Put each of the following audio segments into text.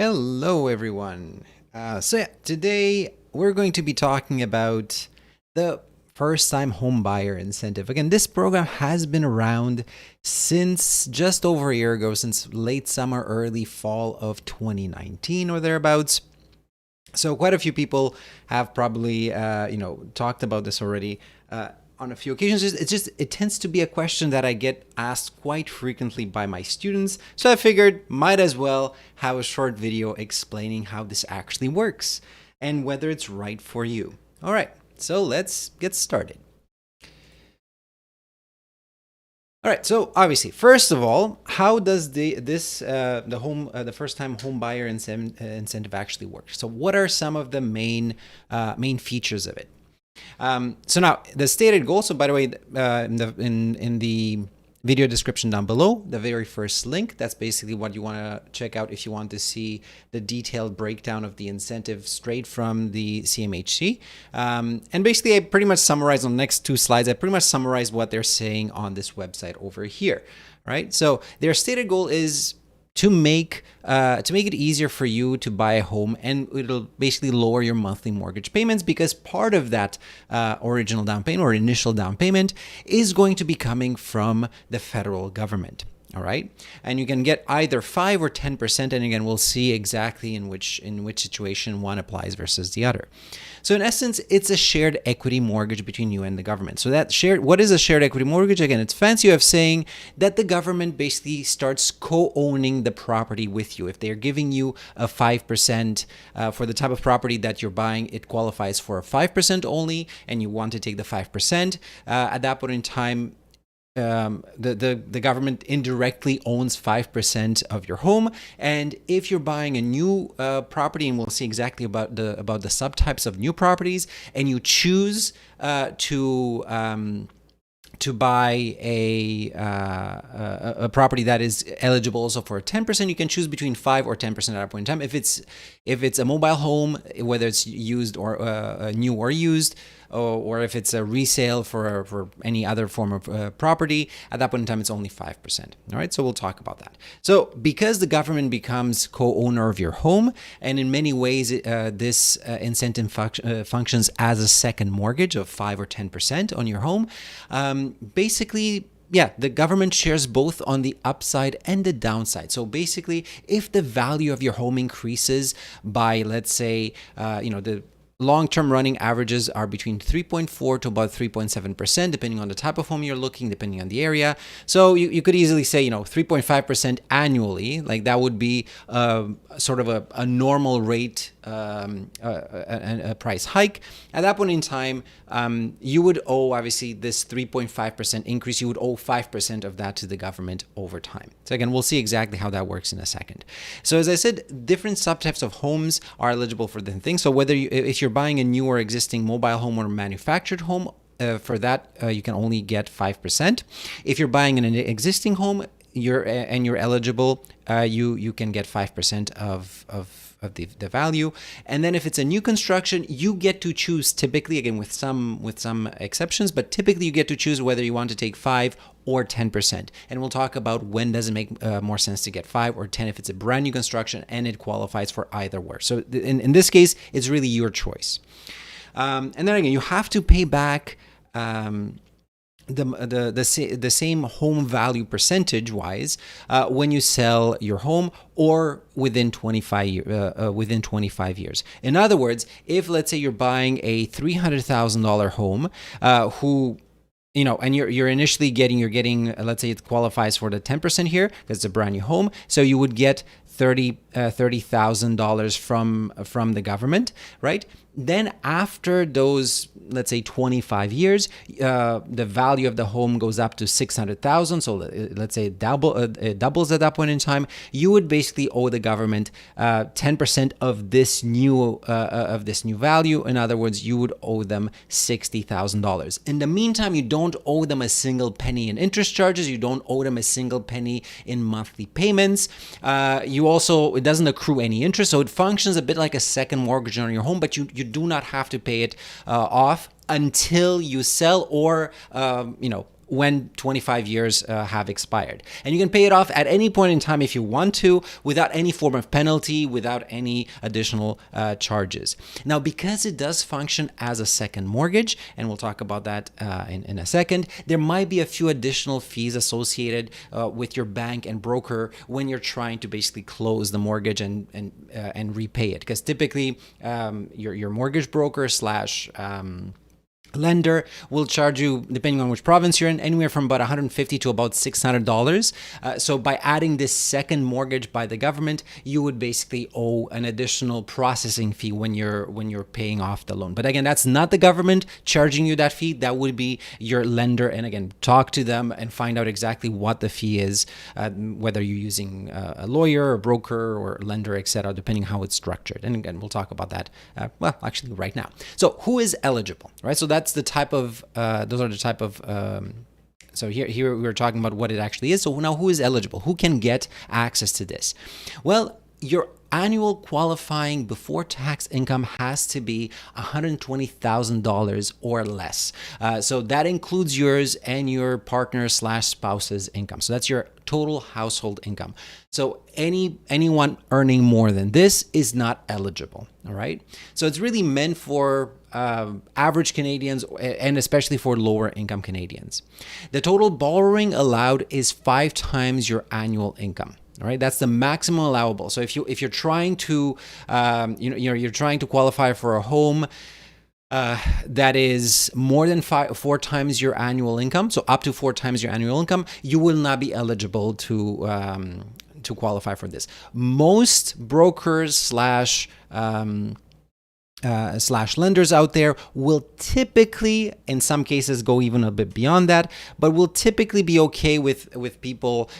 Hello, everyone. Today we're going to be talking about the first-time home buyer incentive. Again, this program has been around since just over a year ago, since late summer, early fall of 2019 or thereabouts. So quite a few people have probably, talked about this already. On a few occasions, it tends to be a question that I get asked quite frequently by my students. So I figured might as well have a short video explaining how this actually works and whether it's right for you. All right, so let's get started. All right. So obviously, first of all, how does the first time home buyer incentive actually work? So what are some of the main features of it? So now the stated goal. So by the way, in the video description down below, the very first link, that's basically what you want to check out if you want to see the detailed breakdown of the incentive straight from the CMHC. And basically, I pretty much summarize on the next two slides. I pretty much summarize what they're saying on this website over here, right? So their stated goal is to make it easier for you to buy a home, and it'll basically lower your monthly mortgage payments, because part of that original down payment or initial down payment is going to be coming from the federal government. All right, and you can get either 5 or 10%, and again, we'll see exactly in which situation one applies versus the other. So in essence, it's a shared equity mortgage between you and the government. So what is a shared equity mortgage? Again, it's fancy way of saying that the government basically starts co-owning the property with you. If they're giving you a 5% for the type of property that you're buying, it qualifies for a 5% only, and you want to take the 5%. At that point in time, the government indirectly owns 5% of your home. And if you're buying a new property, and we'll see exactly about the subtypes of new properties, and you choose to buy a property that is eligible also for 10%, you can choose between 5 or 10% at that point in time. If it's a mobile home, whether it's used or new or used, or if it's a resale for any other form of property, at that point in time, it's only 5%. All right, so we'll talk about that. So because the government becomes co-owner of your home, and in many ways, this incentive functions as a second mortgage of 5 or 10% on your home, basically, the government shares both on the upside and the downside. So basically, if the value of your home increases by, let's say, the long-term running averages are between 3.4 to about 3.7%, depending on the type of home you're looking, depending on the area. So you could easily say, 3.5% annually, like that would be sort of a normal rate, a price hike. At that point in time, you would owe, obviously, this 3.5% increase, you would owe 5% of that to the government over time. So again, we'll see exactly how that works in a second. So as I said, different subtypes of homes are eligible for different things. So whether if you're buying a new or existing mobile home or manufactured home, for that, you can only get 5%. If you're buying an existing home, you're eligible, you can get 5% of the value. And then if it's a new construction, you get to choose, typically, again with some exceptions, but typically you get to choose whether you want to take 5 or 10%. And we'll talk about when does it make more sense to get 5 or 10 if it's a brand new construction and it qualifies for either or. So in this case, it's really your choice. And then again, you have to pay back the same home value percentage wise when you sell your home, or within 25 years. In other words, if let's say you're buying a $300,000 home, and you're initially getting, let's say it qualifies for the 10% here because it's a brand new home, so you would get $30,000 from the government, right? Then after those, let's say 25 years, the value of the home goes up to $600,000. So let's say it doubles at that point in time. You would basically owe the government 10% of this new value. In other words, you would owe them $60,000. In the meantime, you don't owe them a single penny in interest charges. You don't owe them a single penny in monthly payments. It doesn't accrue any interest, so it functions a bit like a second mortgage on your home, but you do not have to pay it off until you sell, or when 25 years have expired. And you can pay it off at any point in time if you want to, without any form of penalty, without any additional charges. Now, because it does function as a second mortgage, and we'll talk about that in a second, there might be a few additional fees associated with your bank and broker when you're trying to basically close the mortgage and repay it. Because typically, your mortgage broker slash lender will charge you, depending on which province you're in, anywhere from about $150 to about $600. So by adding this second mortgage by the government, you would basically owe an additional processing fee when you're paying off the loan. But again, that's not the government charging you that fee. That would be your lender. And again, talk to them and find out exactly what the fee is, whether you're using a lawyer, a broker, or lender, etc., depending how it's structured. And again, we'll talk about that, actually right now. So who is eligible, right? So that's the type of, those are the type of, so here we're talking about what it actually is. So now who is eligible? Who can get access to this? Well, your annual qualifying before tax income has to be $120,000 or less. So that includes yours and your partner slash spouse's income. So that's your total household income. So anyone earning more than this is not eligible. All right. So it's really meant for average Canadians and especially for lower income Canadians. The total borrowing allowed is 5 times your annual income. All right, that's the maximum allowable. So if you're trying to you're trying to qualify for a home that is more than 4 times your annual income, so up to 4 times your annual income, you will not be eligible to qualify for this. Most brokers slash lenders out there will typically, in some cases, go even a bit beyond that, but will typically be okay with people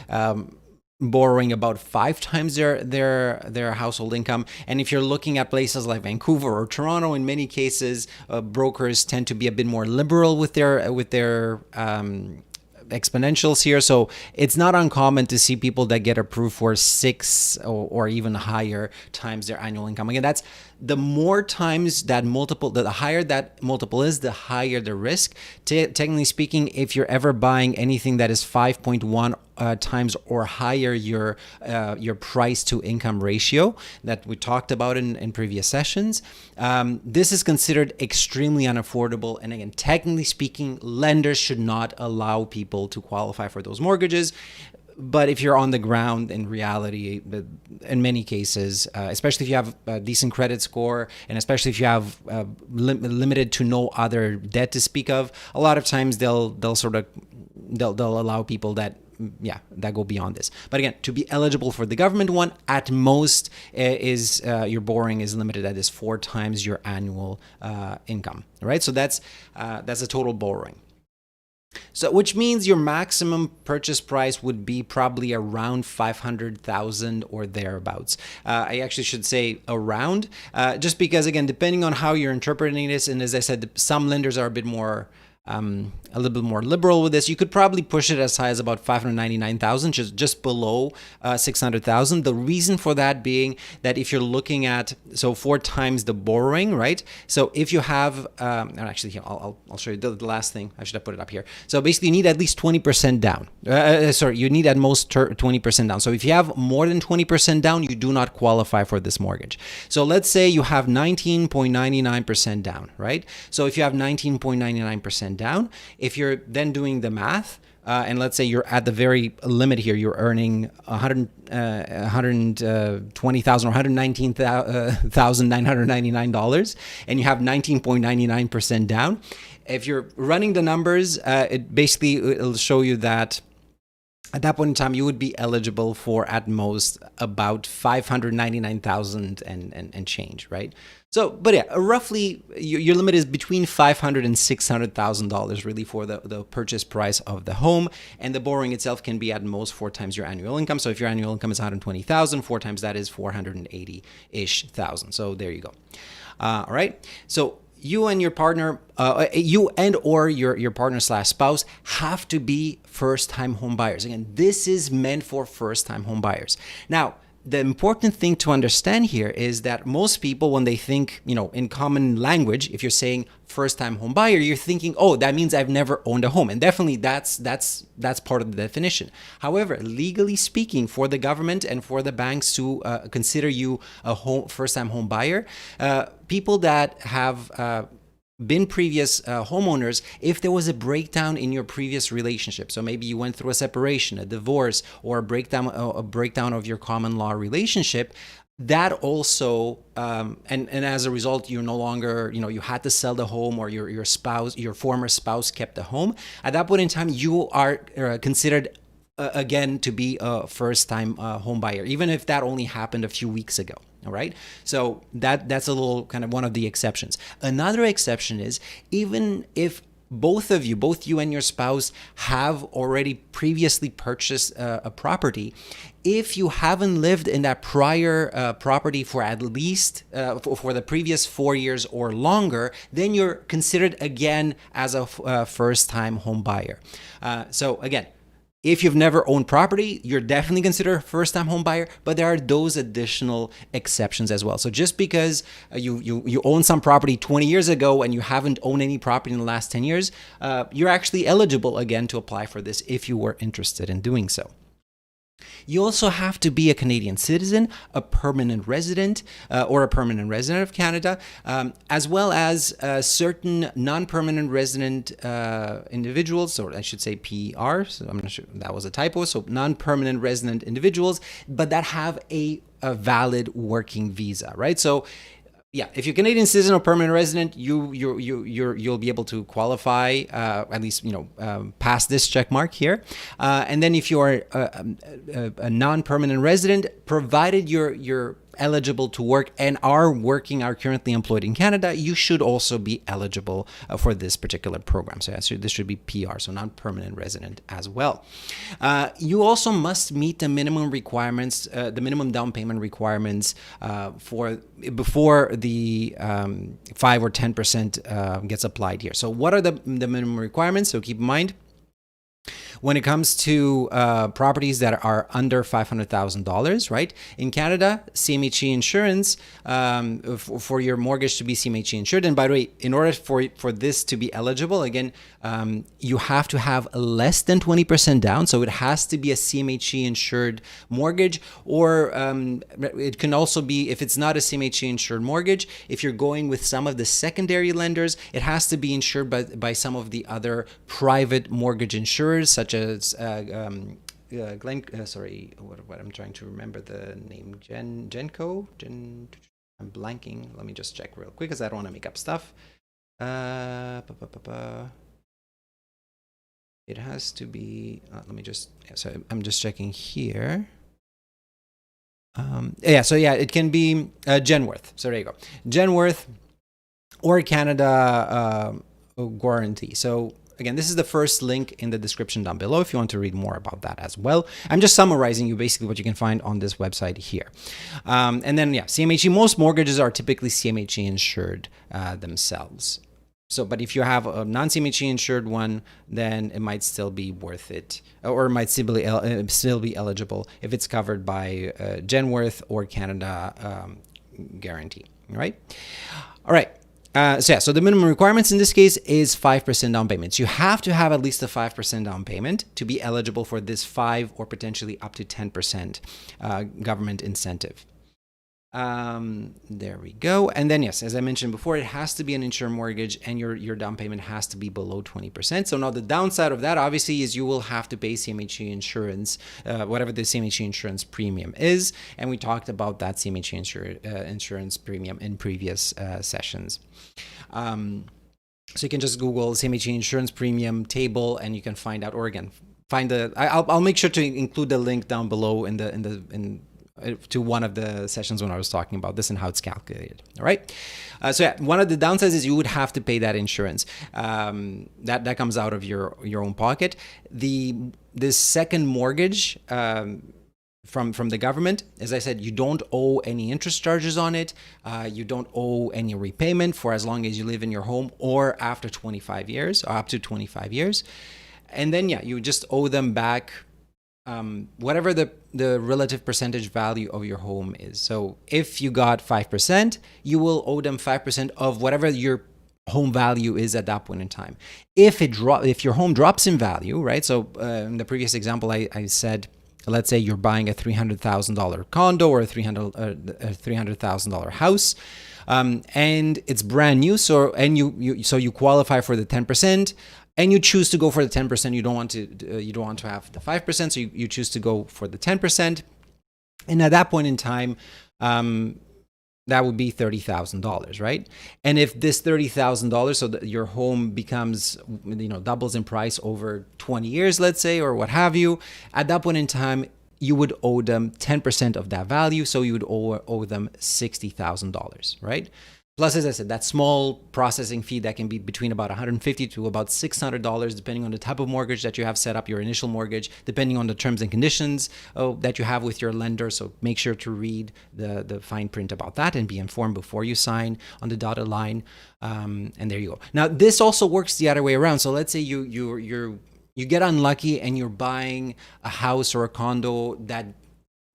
borrowing about 5 times their household income. And if you're looking at places like Vancouver or Toronto, in many cases, brokers tend to be a bit more liberal with their exponentials here. So it's not uncommon to see people that get approved for 6 or even higher times their annual income. Again, that's the more times that multiple, the higher that multiple is, the higher the risk. Technically speaking, if you're ever buying anything that is 5.1 times or higher your price to income ratio that we talked about in previous sessions, this is considered extremely unaffordable. And again, technically speaking, lenders should not allow people to qualify for those mortgages. But if you're on the ground, in reality, in many cases, especially if you have a decent credit score, and especially if you have limited to no other debt to speak of, a lot of times they'll allow people that go beyond this. But again, to be eligible for the government one, at most is your borrowing is limited at this 4 times your annual income. Right? So that's a total borrowing. So, which means your maximum purchase price would be probably around $500,000 or thereabouts. I actually should say around, just because, again, depending on how you're interpreting this, and as I said, some lenders are a little bit more liberal with this. You could probably push it as high as about $599,000, just below $600,000. The reason for that being that if you're looking at 4 times the borrowing, right? So if you have, actually, here, I'll show you the last thing. I should have put it up here. So basically, you need at least 20% down. You need at most 20% down. So if you have more than 20% down, you do not qualify for this mortgage. So let's say you have 19.99% down, right? So if you have 19.99% down, if you're then doing the math, and let's say you're at the very limit here, you're earning $120,000 or $119,999, and you have 19.99% down. If you're running the numbers, it'll show you that at that point in time, you would be eligible for at most about $599,000 and change, right? So, but yeah, roughly your limit is between $500,000 and $600,000 really for the purchase price of the home, and the borrowing itself can be at most 4 times your annual income. So if your annual income is $120,000, 4 times that is $480-ish thousand. So there you go. All right. So you and your partner, your partner slash spouse have to be first-time home buyers. Again, this is meant for first-time home buyers. Now, the important thing to understand here is that most people, when they think, in common language, if you're saying first-time home buyer, you're thinking, oh, that means I've never owned a home. And definitely that's part of the definition. However, legally speaking, for the government and for the banks to consider you a first-time home buyer, people that have been previous homeowners, if there was a breakdown in your previous relationship, so maybe you went through a separation, a divorce, or a breakdown of your common law relationship, that also and as a result, you're no longer, you had to sell the home, or your former spouse kept the home. At that point in time, you are considered again to be a first-time home buyer, even if that only happened a few weeks ago. All right. So that's a little kind of one of the exceptions. Another exception is, even if both you and your spouse have already previously purchased a property, if you haven't lived in that prior property for at least for the previous 4 years or longer, then you're considered again as a first-time home buyer. So again, if you've never owned property, you're definitely considered a first-time home buyer, but there are those additional exceptions as well. So just because you own some property 20 years ago and you haven't owned any property in the last 10 years, you're actually eligible again to apply for this if you were interested in doing so. You also have to be a Canadian citizen, a permanent resident, or a permanent resident of Canada, as well as certain non-permanent resident individuals, or I should say PR, so I'm not sure, that was a typo, so non-permanent resident individuals, but that have a valid working visa, right? So yeah, if you're Canadian citizen or permanent resident, you'll be able to qualify, at least pass this check mark here. And then if you are a non-permanent resident, provided you're eligible to work and are currently employed in Canada, you should also be eligible for this particular program. So this should be PR, so non-permanent resident as well. You also must meet the minimum requirements, the minimum down payment requirements before the 5 or 10% gets applied here. So what are the minimum requirements? So keep in mind, when it comes to properties that are under $500,000, right? In Canada, CMHC insurance, for your mortgage to be CMHC insured. And by the way, in order for this to be eligible, again, you have to have less than 20% down. So it has to be a CMHC insured mortgage, or it can also be, if it's not a CMHC insured mortgage, if you're going with some of the secondary lenders, it has to be insured by some of the other private mortgage insurers, such as I'm trying to remember the name, Genco. I'm blanking. Let me just check real quick because I don't want to make up stuff. It has to be. I'm just checking here. It can be Genworth. So there you go, Genworth or Canada Guarantee. So again, this is the first link in the description down below if you want to read more about that as well. I'm just summarizing you basically what you can find on this website here. And then, CMHC, most mortgages are typically CMHC insured themselves. So, but if you have a non-CMHC insured one, then it might still be worth it, or it might still be eligible if it's covered by Genworth or Canada Guarantee, right? All right. So the minimum requirements in this case is 5% down payments. You have to have at least a 5% down payment to be eligible for this 5 or potentially up to 10% government incentive. There we go. And then, yes, as I mentioned before, it has to be an insured mortgage and your down payment has to be below 20%. So now the downside of that obviously is you will have to pay CMHC insurance, whatever the CMHC insurance premium is. And we talked about that CMHC insurance premium in previous sessions. So you can just Google CMHC insurance premium table and you can find out, or again, I'll make sure to include the link down below to one of the sessions when I was talking about this and how it's calculated. All right. One of the downsides is you would have to pay that insurance. That comes out of your own pocket. This second mortgage from the government, as I said, you don't owe any interest charges on it. You don't owe any repayment for as long as you live in your home or after 25 years or up to 25 years. And then, you just owe them back whatever the relative percentage value of your home is. So if you got 5%, you will owe them 5% of whatever your home value is at that point in time. If your home drops in value, right? So in the previous example, I said, let's say you're buying a $300,000 condo or a $300,000 house, and it's brand new. So you qualify for the 10%. And you choose to go for the 10%. You don't want to have the 5%. So you choose to go for the 10%. And at that point in time, that would be $30,000, right? And if this $30,000, so that your home becomes, doubles in price over 20 years, let's say, or what have you, at that point in time, you would owe them 10% of that value. So you would owe them $60,000, right? Plus, as I said, that small processing fee that can be between about $150 to about $600, depending on the type of mortgage that you have set up, your initial mortgage, depending on the terms and conditions that you have with your lender. So make sure to read the fine print about that and be informed before you sign on the dotted line. And there you go. Now, this also works the other way around. So let's say you get unlucky and you're buying a house or a condo that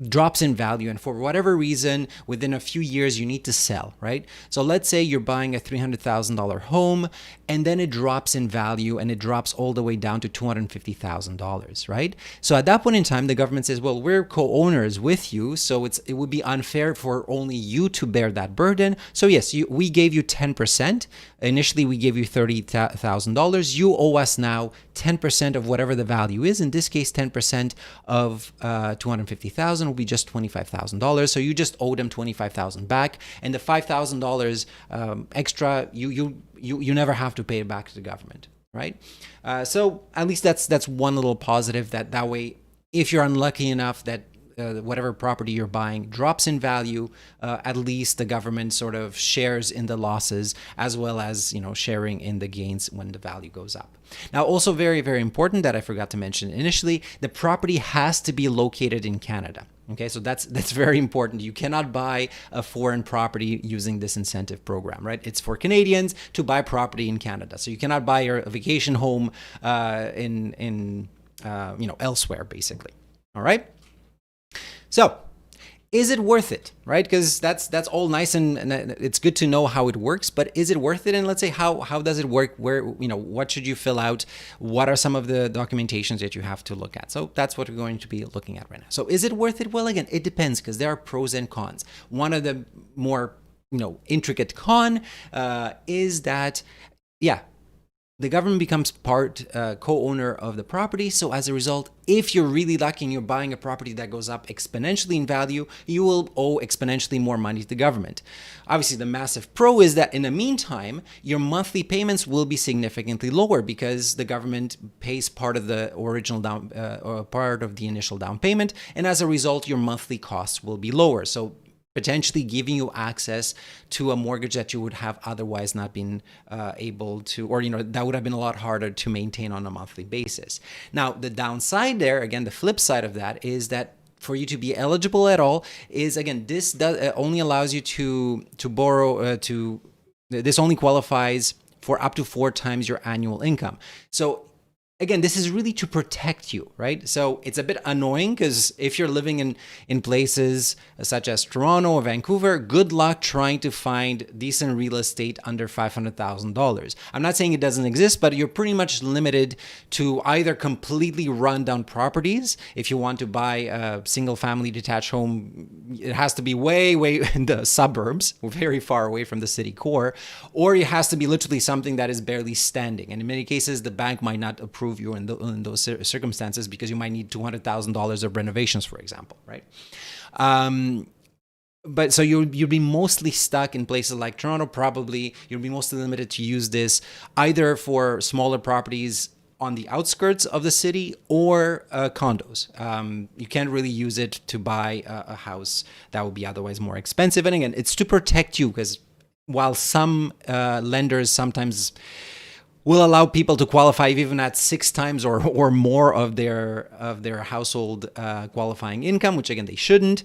drops in value, and for whatever reason within a few years you need to sell, right? So let's say you're buying a $300,000 home and then it drops in value and it drops all the way down to $250,000, right? So at that point in time, the government says, well, we're co-owners with you, so it would be unfair for only you to bear that burden. So yes, we gave you 10%. Initially, we gave you $30,000. You owe us now 10% of whatever the value is. In this case, 10% of $250,000 will be just $25,000. So you just owe them $25,000 back, and the $5,000 extra, you never have to pay it back to the government, right? So at least that's one little positive. That way, if you're unlucky enough that whatever property you're buying drops in value, at least the government sort of shares in the losses as well as sharing in the gains when the value goes up. Now, also very, very important that I forgot to mention initially, the property has to be located in Canada. Okay, so that's very important. You cannot buy a foreign property using this incentive program, right? It's for Canadians to buy property in Canada. So you cannot buy your vacation home in elsewhere, basically. All right. So, is it worth it, right? Because that's all nice and it's good to know how it works, but is it worth it? And let's say how does it work? Where what should you fill out? What are some of the documentations that you have to look at? So that's what we're going to be looking at right now. So is it worth it? Well, again, it depends because there are pros and cons. One of the more intricate con is that the government becomes co-owner of the property. So as a result, if you're really lucky and you're buying a property that goes up exponentially in value, you will owe exponentially more money to the government. Obviously, the massive pro is that in the meantime, your monthly payments will be significantly lower because the government pays part of the original part of the initial down payment. And as a result, your monthly costs will be lower. So potentially giving you access to a mortgage that you would have otherwise not been able to, or that would have been a lot harder to maintain on a monthly basis. Now, the downside there, again, the flip side of that is that for you to be eligible at all is, again, this only allows you to borrow, this only qualifies for up to 4 times your annual income. So again, this is really to protect you, right? So it's a bit annoying because if you're living in places such as Toronto or Vancouver, good luck trying to find decent real estate under $500,000. I'm not saying it doesn't exist, but you're pretty much limited to either completely rundown properties. If you want to buy a single family detached home, it has to be way in the suburbs, very far away from the city core, or it has to be literally something that is barely standing. And in many cases, the bank might not approve you in those circumstances because you might need $200,000 of renovations, for example, right? But so you'd be mostly stuck in places like Toronto. Probably you'll be mostly limited to use this either for smaller properties on the outskirts of the city or condos. You can't really use it to buy a house that would be otherwise more expensive. And again, it's to protect you because while some lenders sometimes will allow people to qualify even at 6 times or more of their household qualifying income, which again they shouldn't.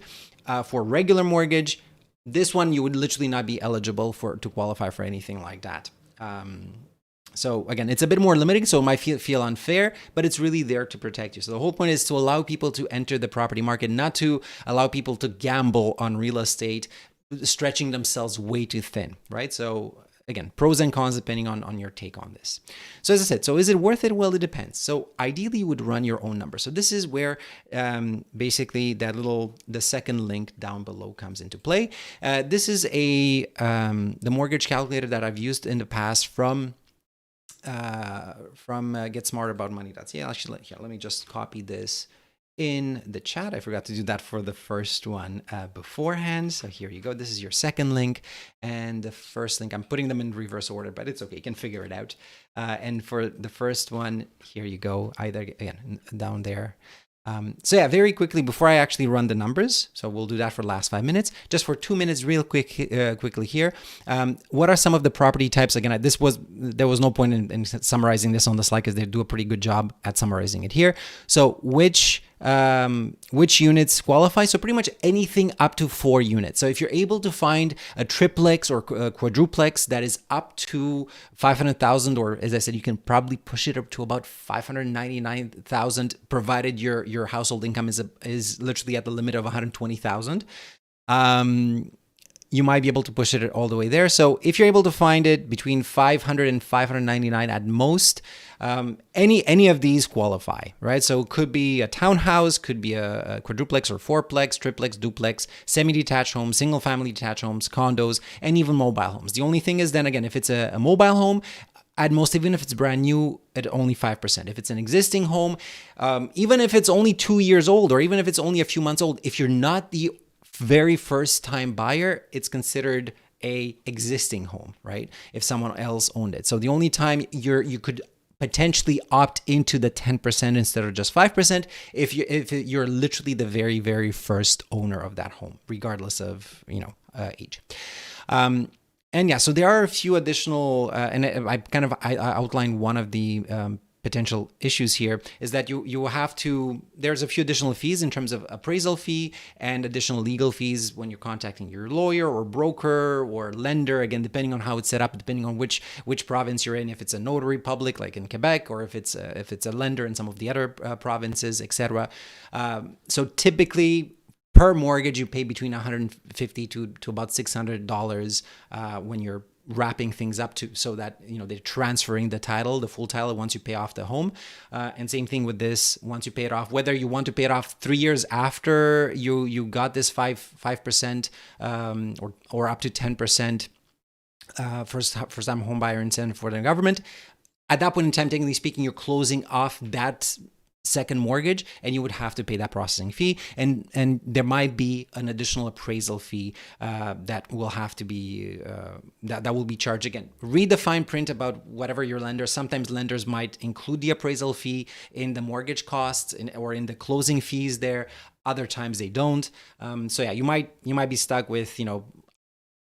For regular mortgage, this one you would literally not be eligible to qualify for anything like that. So again, it's a bit more limiting, so it might feel unfair, but it's really there to protect you. So the whole point is to allow people to enter the property market, not to allow people to gamble on real estate, stretching themselves way too thin, right? So again, pros and cons depending on your take on this. So as I said, so is it worth it? Well, it depends. So ideally you would run your own numbers. So this is where basically the second link down below comes into play. This is the mortgage calculator that I've used in the past from GetSmartAboutMoney.ca. Actually, here, let me just copy this in the chat. I forgot to do that for the first one beforehand. So here you go. This is your second link. And the first link, I'm putting them in reverse order, but it's okay. You can figure it out. And for the first one, here you go. Either, again, down there. So yeah, very quickly before I actually run the numbers, so we'll do that for the last 5 minutes, just for 2 minutes real quickly here. What are some of the property types? Again, there was no point in summarizing this on the slide because they do a pretty good job at summarizing it here. So which units qualify? So pretty much anything up to 4 units. So if you're able to find a triplex or a quadruplex that is up to 500,000, or as I said, you can probably push it up to about 599,000, provided your household income is literally at the limit of 120,000. You might be able to push it all the way there. So if you're able to find it between 500 and 599 at most, any of these qualify, right? So it could be a townhouse, could be a quadruplex or fourplex, triplex, duplex, semi-detached homes, single-family detached homes, condos, and even mobile homes. The only thing is then again, if it's a mobile home, at most, even if it's brand new, at only 5%. If it's an existing home, even if it's only 2 years old, or even if it's only a few months old, if you're not the very first time buyer, it's considered a existing home, right? If someone else owned it. So the only time you could potentially opt into the 10% instead of just 5% if you're literally the very, very first owner of that home, regardless of age. And yeah, so there are a few additional, and I outlined one of the potential issues here is that you have to, there's a few additional fees in terms of appraisal fee and additional legal fees when you're contacting your lawyer or broker or lender, again, depending on how it's set up, depending on which province you're in, if it's a notary public like in Quebec, or if it's a lender in some of the other provinces, etc. So typically, per mortgage, you pay between $150 to about $600 when you're wrapping things up to, so that they're transferring the full title once you pay off the home. And same thing with this, once you pay it off, whether you want to pay it off 3 years after you got this 5% or up to 10% first time home buyer incentive for the government. At that point in time, technically speaking, you're closing off that second mortgage, and you would have to pay that processing fee, and there might be an additional appraisal fee that will have to be that will be charged. Again, read the fine print about whatever your lender. Sometimes lenders might include the appraisal fee in the mortgage costs or in the closing fees there. Other times they don't. So yeah, you might be stuck with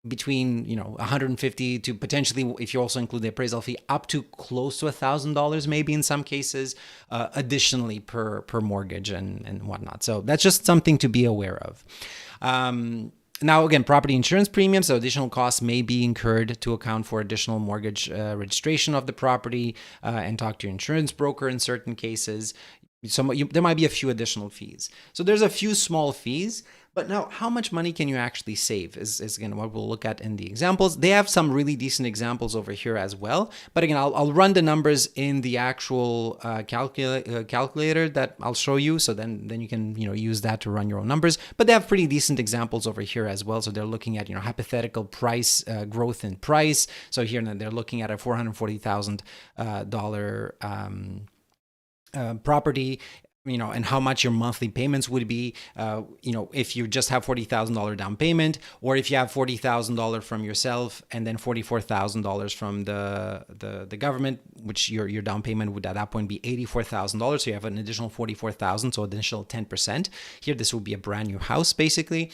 between 150 to potentially, if you also include the appraisal fee, up to close to $1,000 maybe in some cases, additionally per mortgage and whatnot. So that's just something to be aware of. Now, again, property insurance premiums, so additional costs may be incurred to account for additional mortgage registration of the property, and talk to your insurance broker in certain cases. There might be a few additional fees. So there's a few small fees. But now, how much money can you actually save is again what we'll look at in the examples. They have some really decent examples over here as well. But again, I'll run the numbers in the actual calculator that I'll show you. So then you can use that to run your own numbers. But they have pretty decent examples over here as well. So they're looking at hypothetical price growth in price. So here they're looking at a $440,000 property. And how much your monthly payments would be, if you just have $40,000 down payment, or if you have $40,000 from yourself and then $44,000 from the government, which your down payment would at that point be $84,000. So you have an additional $44,000, so additional 10%. Here, this will be a brand new house, basically.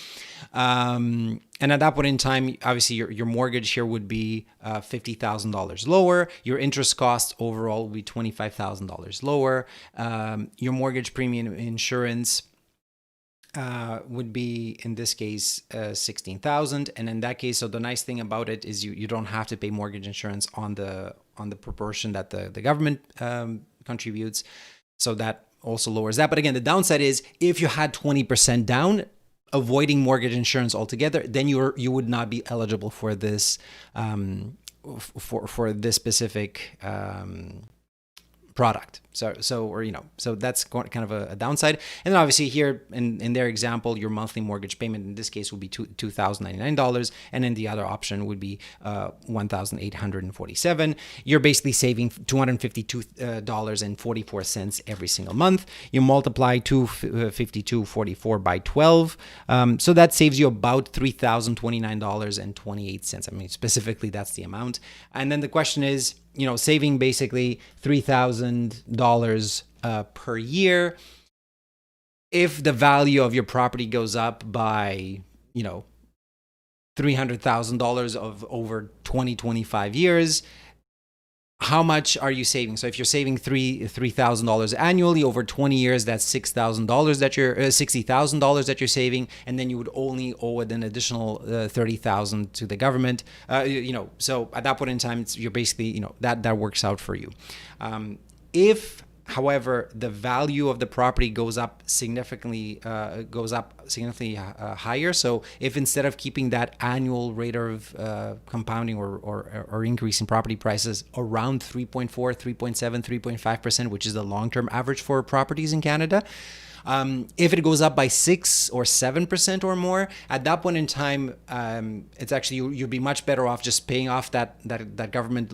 And at that point in time, obviously your mortgage here would be $50,000 lower. Your interest cost overall would be $25,000 lower. Your mortgage premium insurance would be, in this case, $16,000. And in that case, so the nice thing about it is you don't have to pay mortgage insurance on the on the proportion that the government contributes. So that also lowers that. But again, the downside is if you had 20% down, avoiding mortgage insurance altogether, then you would not be eligible for this for this specific product. So that's kind of a downside. And then obviously here in their example, your monthly mortgage payment in this case would be $2,099, and then the other option would be $1,847. You're basically saving $252.44 every single month. You multiply $252.44 by 12, so that saves you about $3,029.28. I mean, specifically that's the amount. And then the question is, saving basically $3,000 per year. If the value of your property goes up by, $300,000 of over 25 years, how much are you saving? So if you're saving $3,000 annually over 20 years, that's $6,000 that you're $60,000 that you're saving, and then you would only owe an additional $30,000 to the government. So at that point in time, you're basically that works out for you. If, however, the value of the property goes up significantly higher. So if instead of keeping that annual rate of compounding or increase in property prices around 3.4, 3.7, 3.5%, which is the long-term average for properties in Canada, if it goes up by 6 or 7% or more, at that point in time, it's actually you'd be much better off just paying off that government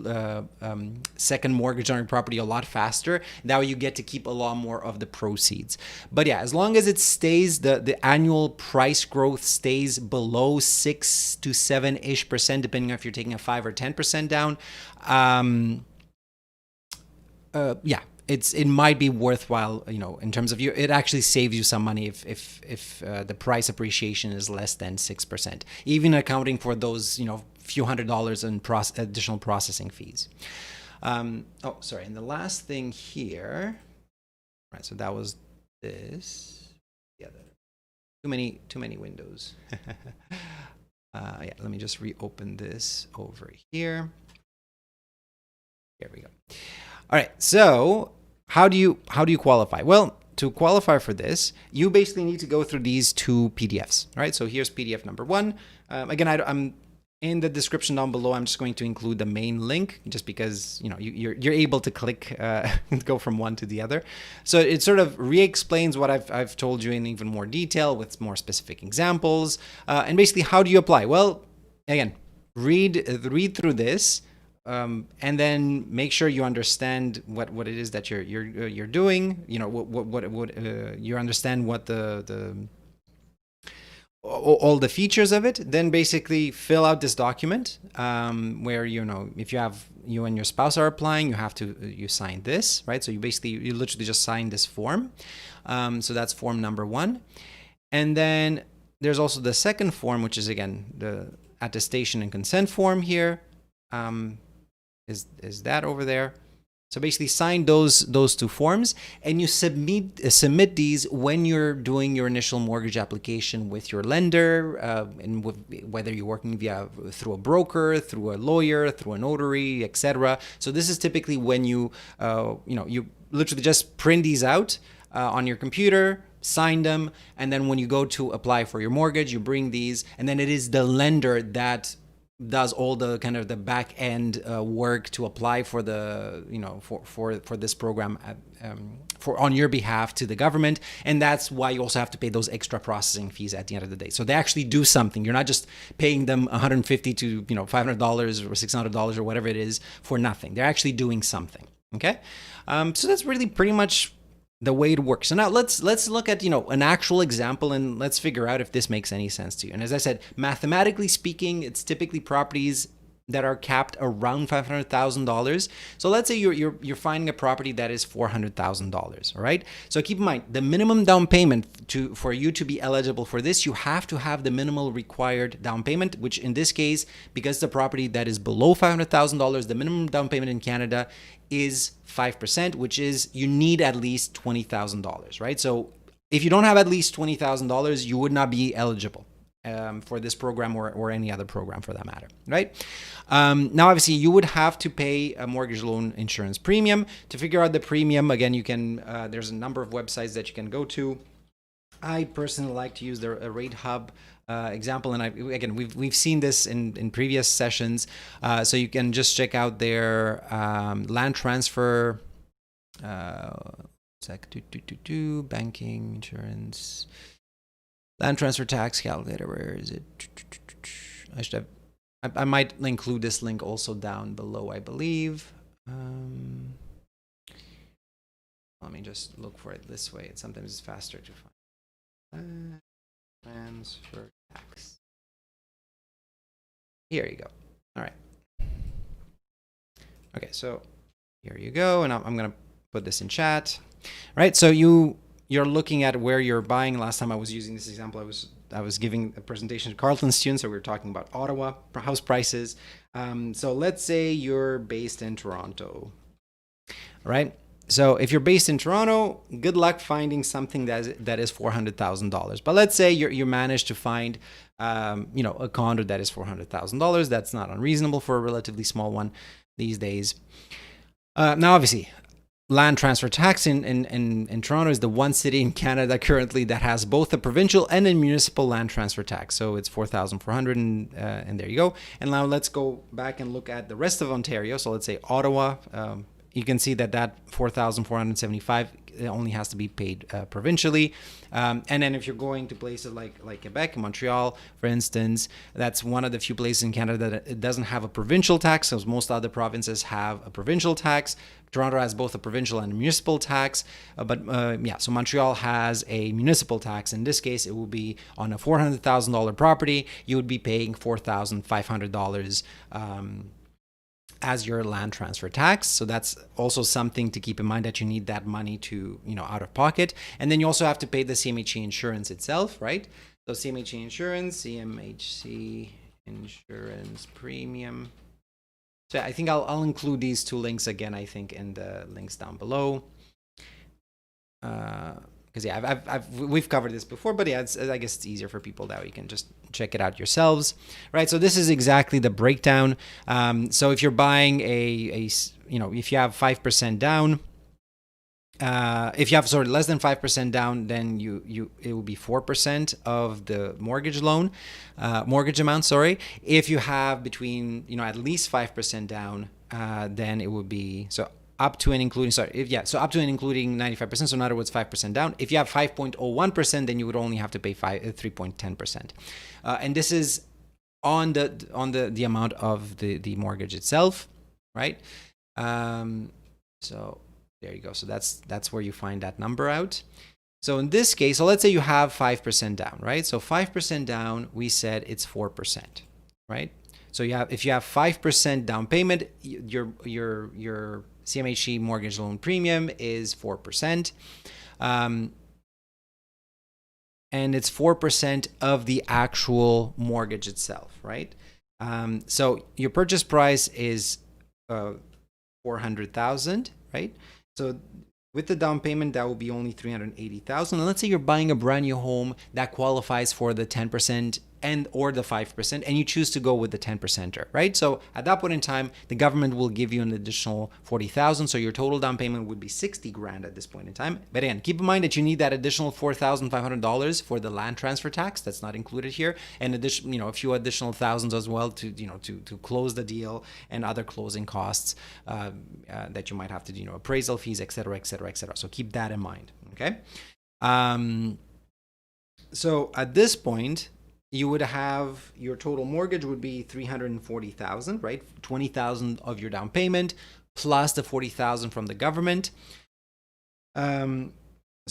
second mortgage on your property a lot faster. That way you get to keep a lot more of the proceeds. But yeah, as long as it stays, the annual price growth stays below 6 to 7-ish%, depending on if you're taking a 5 or 10% down. It might be worthwhile, in terms of it actually saves you some money if the price appreciation is less than 6%, even accounting for those, few $100s in additional processing fees. And the last thing here, right? So that was this. Yeah, too many windows. Let me just reopen this over here. Here we go. All right, so how do you qualify? Well, to qualify for this, you basically need to go through these two PDFs. All right, so here's PDF number 1. Again, I'm in the description down below. I'm just going to include the main link, just because you're able to click and go from one to the other. So it sort of re-explains what I've told you in even more detail with more specific examples. And basically, how do you apply? Well, again, read through this. And then make sure you understand what it is that you're doing. You understand what all the features of it. Then basically fill out this document where if you and your spouse are applying, you sign this, right? So you literally just sign this form. So that's form number 1, and then there's also the second form, which is again the attestation and consent form here. Is that over there? So basically sign those two forms, and you submit these when you're doing your initial mortgage application with your lender, and whether you're working through a broker, through a lawyer, through a notary, etc. So this is typically when you literally just print these out on your computer, sign them, and then when you go to apply for your mortgage, you bring these, and then it is the lender that does all the kind of the back end work to apply for the for this program on your behalf to the government. And that's why you also have to pay those extra processing fees at the end of the day. So they actually do something. You're not just paying them $150 to $500 or $600 or whatever it is for nothing. They're actually doing something. Okay, so that's really pretty much the way it works. So now let's look at an actual example, and let's figure out if this makes any sense to you. And as I said, mathematically speaking, it's typically properties that are capped around $500,000. So let's say you're finding a property that is $400,000. All right. So keep in mind the minimum down payment for you to be eligible for this. You have to have the minimal required down payment, which in this case, because the property that is below $500,000, the minimum down payment in Canada is 5%, which is you need at least $20,000. Right. So if you don't have at least $20,000, you would not be eligible. for this program or any other program for that matter, right? Now, obviously, you would have to pay a mortgage loan insurance premium. To figure out the premium, again, you can, there's a number of websites that you can go to. I personally like to use the Rate Hub example, and again, we've seen this in previous sessions. So you can just check out their land transfer, banking, insurance, land transfer tax calculator. Where is it? I should have. I might include this link also down below, I believe. Let me just look for it this way. Sometimes it's faster to find. Transfer tax. Here you go. All right. Okay, so here you go, and I'm gonna put this in chat. All right, so you're looking at where you're buying. Last time I was using this example, I was giving a presentation to Carleton students, so we were talking about Ottawa house prices. So let's say you're based in Toronto, right? So if you're based in Toronto, good luck finding something that is $400,000. But let's say you manage to find, a condo that is $400,000. That's not unreasonable for a relatively small one these days. Now, obviously, land transfer tax in Toronto is the one city in Canada currently that has both a provincial and a municipal land transfer tax. So it's $4,400, and there you go. And now let's go back and look at the rest of Ontario. So let's say Ottawa. You can see that $4,475 only has to be paid provincially. And then if you're going to places like Quebec, Montreal, for instance, that's one of the few places in Canada that it doesn't have a provincial tax. So most other provinces have a provincial tax. Toronto has both a provincial and a municipal tax. So Montreal has a municipal tax. In this case, it will be on a $400,000 property. You would be paying $4,500 as your land transfer tax. So that's also something to keep in mind, that you need that money to, out of pocket. And then you also have to pay the CMHC insurance itself, right? So CMHC insurance premium. So I think I'll include these two links again, I think, in the links down below. Because we've covered this before, but yeah, I guess it's easier for people that way. You can just check it out yourselves, right? So this is exactly the breakdown. So if you're buying if you have 5% down, if you have less than 5% down, then it will be 4% of the mortgage amount. Sorry. If you have between at least 5% down, then it would be up to and including, up to and including 95%. So in other words, 5% down. If you have 5.01%, then you would only have to pay 3.10%. And this is on the amount of the mortgage itself, right? So there you go. So that's where you find that number out. So in this case, let's say you have 5% down, right? So 5% down, we said it's 4%, right? So if you have 5% down payment, your CMHC mortgage loan premium is 4%. And it's 4% of the actual mortgage itself, right? So your purchase price is $400,000, right? So with the down payment, that will be only $380,000. And let's say you're buying a brand new home that qualifies for the 10% or the 5%, and you choose to go with the 10%er, right? So at that point in time, the government will give you an additional $40,000. So your total down payment would be $60,000 at this point in time. But again, keep in mind that you need that additional $4,500 for the land transfer tax. That's not included here, and a few additional thousands as well to close the deal, and other closing costs that you might have to do, appraisal fees, et cetera, et cetera, et cetera. So keep that in mind. Okay. So at this point, you would have your total mortgage would be $340,000, right? $20,000 of your down payment plus the $40,000 from the government. So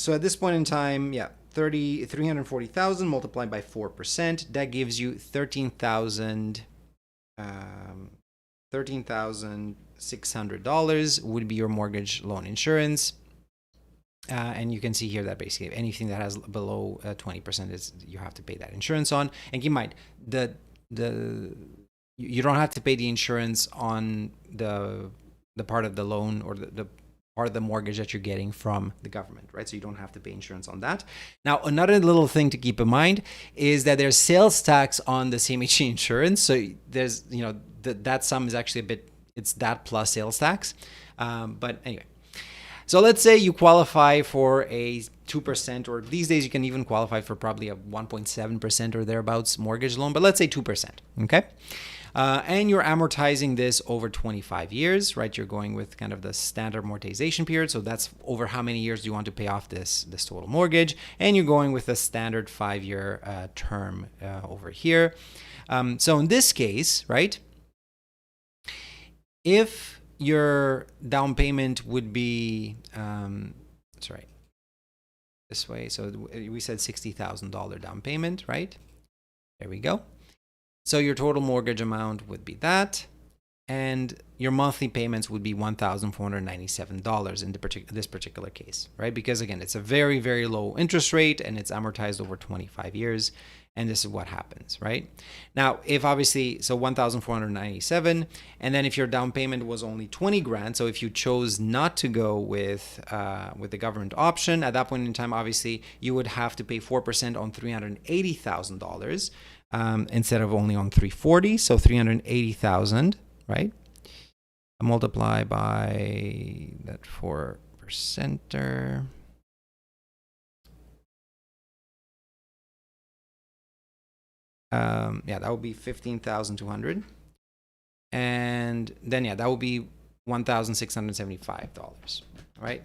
at this point in time, $340,000 multiplied by 4%, that gives you $13,600 would be your mortgage loan insurance. And you can see here that basically anything that has below 20% is you have to pay that insurance on. And keep in mind, you don't have to pay the insurance on the part of the loan or the part of the mortgage that you're getting from the government, right? So you don't have to pay insurance on that. Now, another little thing to keep in mind is that there's sales tax on the CMHC insurance. So there's, that sum is actually a bit, it's that plus sales tax. But anyway, so let's say you qualify for a 2%, or these days you can even qualify for probably a 1.7% or thereabouts mortgage loan, but let's say 2%, okay? And you're amortizing this over 25 years, right? You're going with kind of the standard amortization period. So that's over how many years do you want to pay off this total mortgage. And you're going with a standard 5-year term over here. So in this case, right, if your down payment would be, this way. So we said $60,000 down payment, right? There we go. So your total mortgage amount would be that, and your monthly payments would be $1,497 in this particular case, right? Because again, it's a very, very low interest rate and it's amortized over 25 years. And this is what happens, right? Now, if obviously, so 1,497, and then if your down payment was only 20 grand, so if you chose not to go with the government option, at that point in time, obviously, you would have to pay 4% on $380,000 instead of only on 340, so 380,000, right? Multiply by that 4%er. That would be 15,200, and then that would be $1,675, right?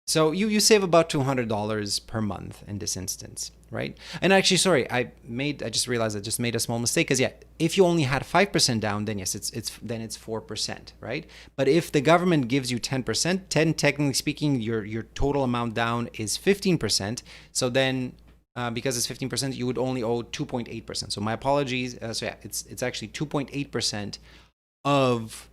So you save about $200 per month in this instance, right? And actually, sorry, I just realized I just made a small mistake, because if you only had 5% down, then yes, it's 4%, right? But if the government gives you 10%, technically speaking, your total amount down is 15%. So then because it's 15%, you would only owe 2.8%. So my apologies. It's actually 2.8% of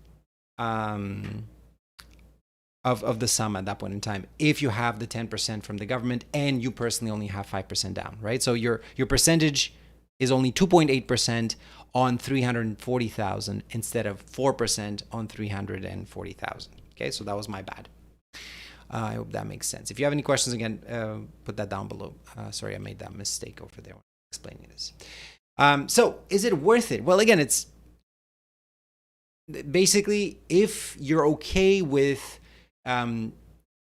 the sum at that point in time, if you have the 10% from the government and you personally only have 5% down, right? So your percentage is only 2.8% on 340,000 instead of 4% on 340,000. Okay, so that was my bad. I hope that makes sense. If you have any questions, again, put that down below. Sorry, I made that mistake over there when explaining this. So is it worth it? Well, again, it's basically, if you're okay with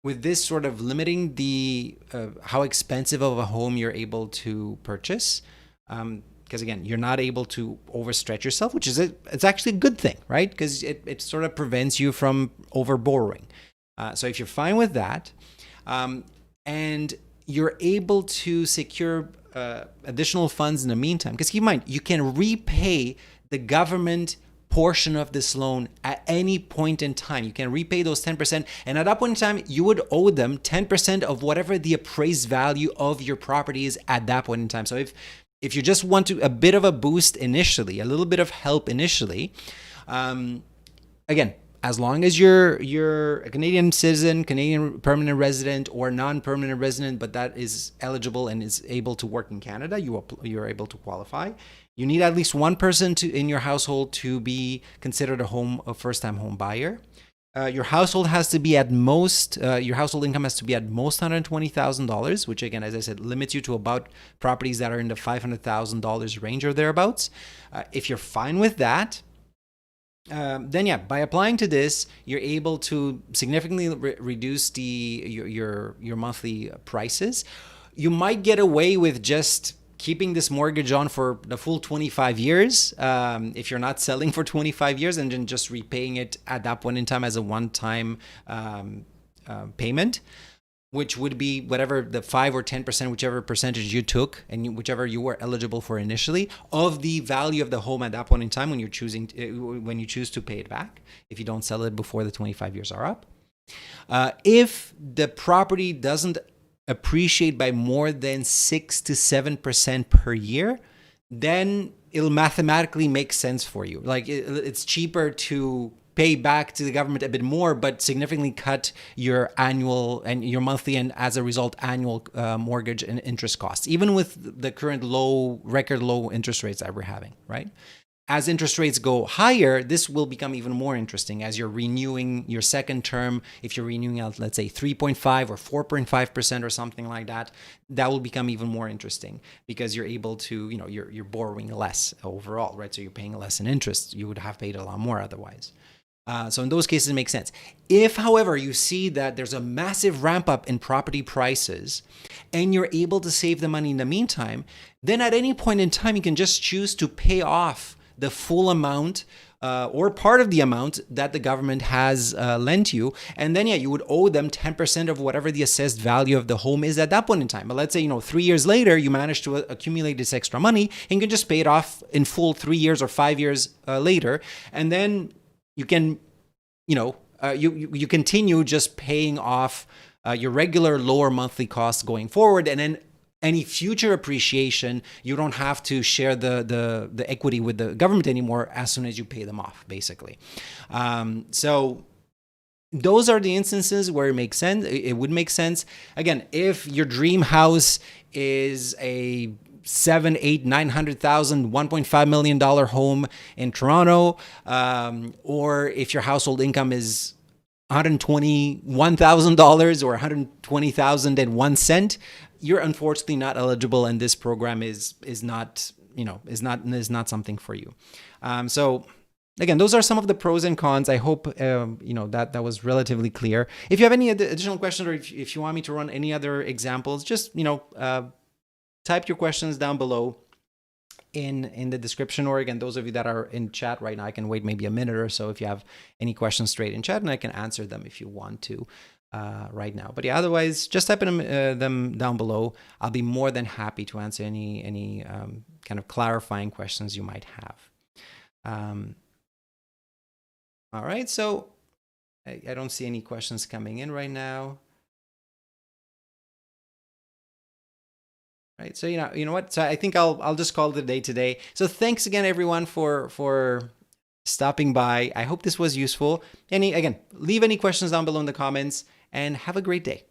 this sort of limiting the how expensive of a home you're able to purchase, because again, you're not able to overstretch yourself, which is it's actually a good thing, right? Because it sort of prevents you from over borrowing. So if you're fine with that, and you're able to secure additional funds in the meantime, because keep in mind, you can repay the government portion of this loan at any point in time. You can repay those 10%, and at that point in time, you would owe them 10% of whatever the appraised value of your property is at that point in time. So if you just want a bit of a boost initially, a little bit of help initially, again, as long as you're a Canadian citizen, Canadian permanent resident, or non-permanent resident, but that is eligible and is able to work in Canada, you're able to qualify. You need at least one person in your household to be considered a first-time home buyer. Your household has to be at most, your household income has to be at most $120,000, which again, as I said, limits you to about properties that are in the $500,000 range or thereabouts. If you're fine with that, then by applying to this, you're able to significantly reduce your monthly prices. You might get away with just keeping this mortgage on for the full 25 years if you're not selling for 25 years, and then just repaying it at that point in time as a one-time payment, which would be whatever the 5 or 10%, whichever percentage you took and whichever you were eligible for initially, of the value of the home at that point in time when you choose to pay it back, if you don't sell it before the 25 years are up. If the property doesn't appreciate by more than 6 to 7% per year, then it'll mathematically make sense for you. Like it's cheaper to pay back to the government a bit more, but significantly cut your annual and your monthly, and as a result, annual mortgage and interest costs, even with the current record low interest rates that we're having, right? as interest rates go higher, this will become even more interesting as you're renewing your second term. If you're renewing out, let's say 3.5 or 4.5% or something like that, that will become even more interesting because you're able to, you're borrowing less overall, right? So you're paying less in interest. You would have paid a lot more otherwise. So in those cases, it makes sense. If, however, you see that there's a massive ramp up in property prices and you're able to save the money in the meantime, then at any point in time, you can just choose to pay off the full amount or part of the amount that the government has lent you. And then, you would owe them 10% of whatever the assessed value of the home is at that point in time. But let's say, 3 years later, you manage to accumulate this extra money and you can just pay it off in full 3 years or 5 years later. And then you can, you continue just paying off your regular lower monthly costs going forward. And then any future appreciation, you don't have to share the equity with the government anymore as soon as you pay them off, basically. So those are the instances where it makes sense. It would make sense. Again, if your dream house is a $700,000, $800,000, $900,000, $1.5 million home in Toronto, or if your household income is $121,000 or $120,001, you're unfortunately not eligible, and this program is not something for you. So again, those are some of the pros and cons. I hope that was relatively clear. If you have any additional questions, or if you want me to run any other examples, just type your questions down below in the description, or again, those of you that are in chat right now, I can wait maybe a minute or so if you have any questions straight in chat, and I can answer them if you want to right now. But otherwise, just type them down below. I'll be more than happy to answer any kind of clarifying questions you might have. All right, so I don't see any questions coming in right now. Right, so you know what? So I think I'll just call it a day today. So thanks again, everyone, for stopping by. I hope this was useful. Again, leave any questions down below in the comments, and have a great day.